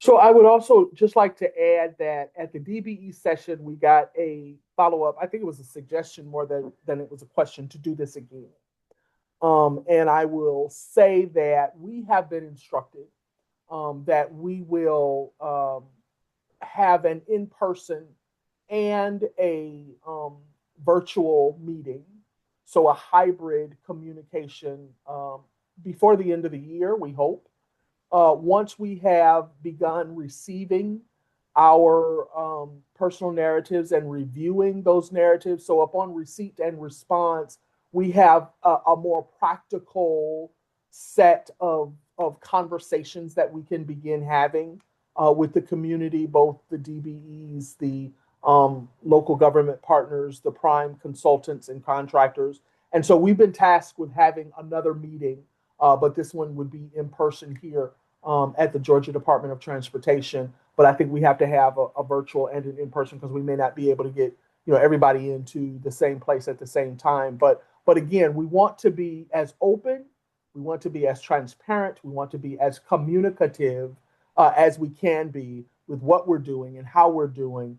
So I would also just like to add that at the DBE session, we got a follow-up. I think it was a suggestion more than it was a question to do this again. And I will say that we have been instructed that we will have an in-person and a virtual meeting, so a hybrid communication before the end of the year, we hope. Once we have begun receiving our personal narratives and reviewing those narratives, so upon receipt and response, we have a more practical set of conversations that we can begin having with the community, both the DBEs, the local government partners, the prime consultants and contractors. And so we've been tasked with having another meeting, but this one would be in person here at the Georgia Department of Transportation. But I think we have to have a virtual and an in person because we may not be able to get everybody into the same place at the same time. But again, we want to be as open, we want to be as transparent, we want to be as communicative as we can be with what we're doing and how we're doing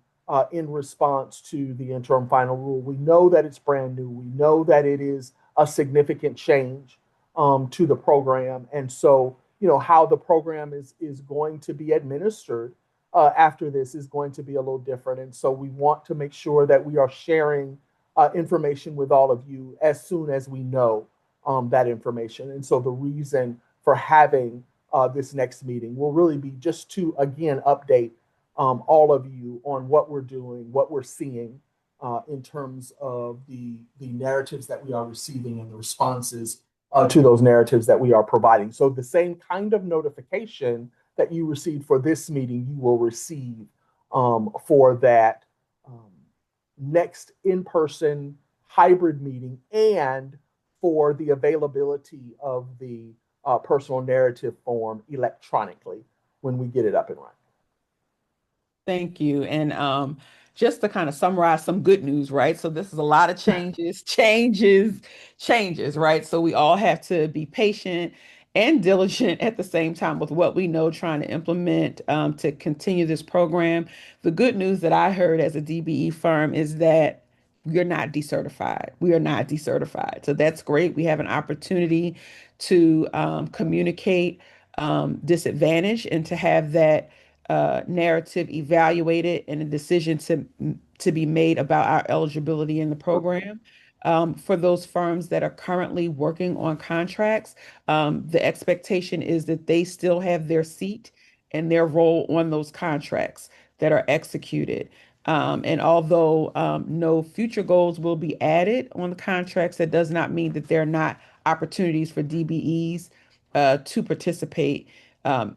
in response to the interim final rule. We know that it's brand new. We know that it is a significant change to the program, and so how the program is going to be administered after this is going to be a little different. And so we want to make sure that we are sharing information with all of you as soon as we know that information. And so the reason for having this next meeting will really be just to, again, update all of you on what we're doing, what we're seeing in terms of the narratives that we are receiving and the responses to those narratives that we are providing. So the same kind of notification that you received for this meeting, you will receive for that um, next in-person hybrid meeting and for the availability of the personal narrative form electronically when we get it up and running. Thank you. And just to kind of summarize some good news, right? So this is a lot of changes, changes, right? So we all have to be patient and diligent at the same time with what we know, trying to implement to continue this program. The good news that I heard as a DBE firm is that we're not decertified. We are not decertified. So that's great. We have an opportunity to communicate disadvantage and to have that narrative evaluated and a decision to be made about our eligibility in the program. For those firms that are currently working on contracts, the expectation is that they still have their seat and their role on those contracts that are executed. And although no future goals will be added on the contracts, that does not mean that there are not opportunities for DBEs to participate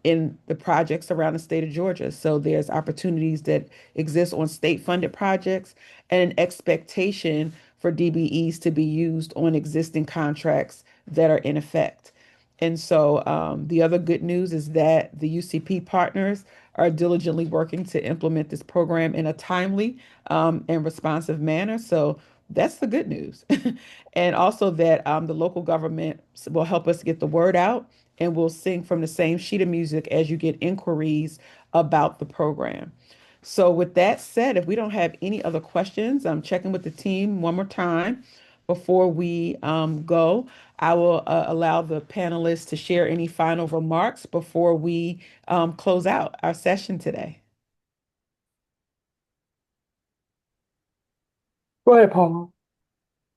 in the projects around the state of Georgia. So there's opportunities that exist on state-funded projects and an expectation for DBEs to be used on existing contracts that are in effect. And so the other good news is that the UCP partners are diligently working to implement this program in a timely and responsive manner. So that's the good news. And also that the local government will help us get the word out and we'll sing from the same sheet of music as you get inquiries about the program. So, with that said, if we don't have any other questions, I'm checking with the team one more time before we go. I will allow the panelists to share any final remarks before we close out our session today. Go ahead, Paula.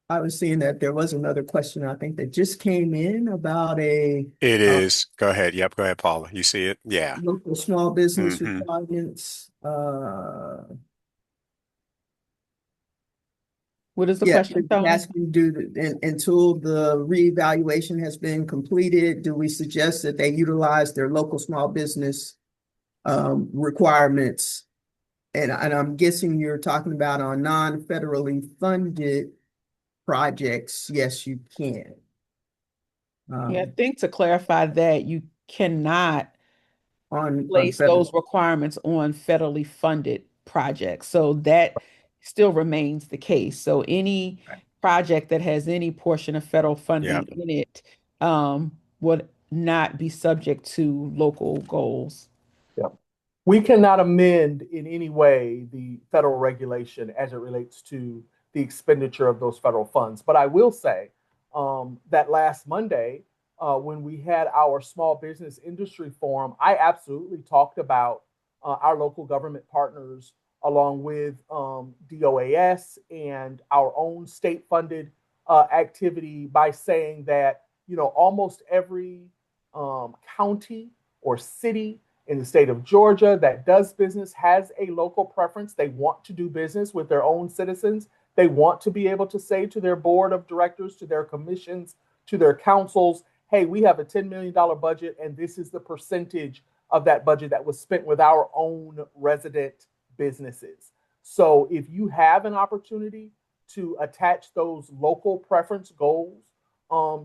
I was seeing that there was another question, I think, that just came in about a It uh, is. Go ahead. Yep. Go ahead, Paula. You see it? Yeah. local small business Hmm. requirements. What is the Yeah, question, Tony? asking until the reevaluation has been completed, do we suggest that they utilize their local small business requirements? And I'm guessing you're talking about on non-federally funded projects. Yes, you can. Yeah, I Um, think to clarify that you cannot on place federal. those requirements on federally funded projects. So that still remains the case. So any project that has any portion of federal Yep. funding in it, would not be subject to local goals. Yeah. We cannot amend in any way the federal regulation as it relates to the expenditure of those federal funds. But I will say that last Monday, when we had our small business industry forum, I absolutely talked about our local government partners along with DOAS and our own state funded activity by saying that, almost every county or city in the state of Georgia that does business has a local preference. They want to do business with their own citizens. They want to be able to say to their board of directors, to their commissions, to their councils, hey, we have a $10 million budget, and this is the percentage of that budget that was spent with our own resident businesses. So if you have an opportunity to attach those local preference goals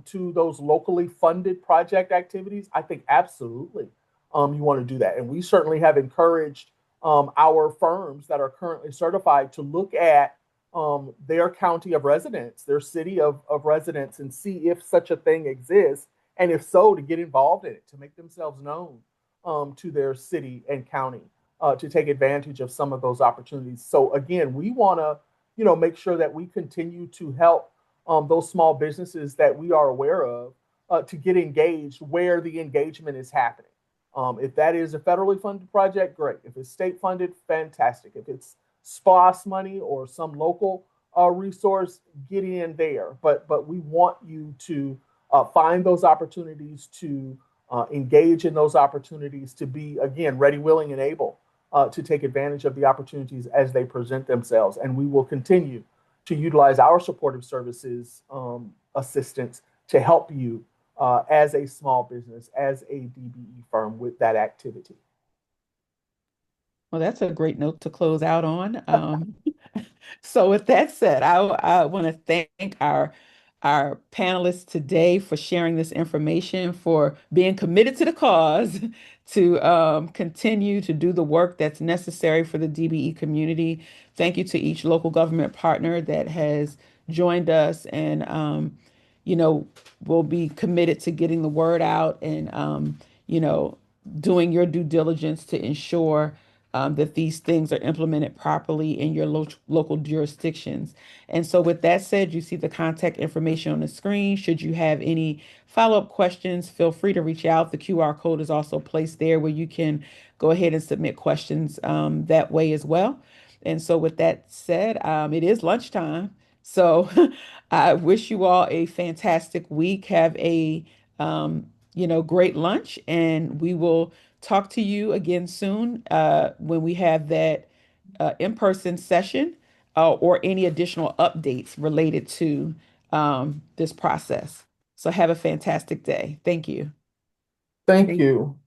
to those locally funded project activities, I think absolutely you want to do that. And we certainly have encouraged our firms that are currently certified to look at their county of residence, their city of residence, and see if such a thing exists. And if so, to get involved in it, to make themselves known to their city and county, to take advantage of some of those opportunities. So again, we want to, make sure that we continue to help those small businesses that we are aware of to get engaged where the engagement is happening. If that is a federally funded project, great. If it's state funded, fantastic. If it's SPOS money or some local resource, get in there. But we want you to find those opportunities, to engage in those opportunities, to be, again, ready, willing, and able to take advantage of the opportunities as they present themselves. And we will continue to utilize our supportive services assistance to help you as a small business, as a DBE firm with that activity. Well, that's a great note to close out on. So with that said, I want to thank our panelists today for sharing this information, for being committed to the cause, to continue to do the work that's necessary for the DBE community. Thank you to each local government partner that has joined us and you know, will be committed to getting the word out and you know, doing your due diligence to ensure that these things are implemented properly in your local jurisdictions. And so, with that said, you see the contact information on the screen. Should you have any follow-up questions, feel free to reach out. The QR code is also placed there where you can go ahead and submit questions that way as well. And so, with that said, it is lunchtime. So, I wish you all a fantastic week. Have a great lunch, and we will talk to you again soon when we have that in-person session or any additional updates related to this process. So have a fantastic day. Thank you. Thank Thank you.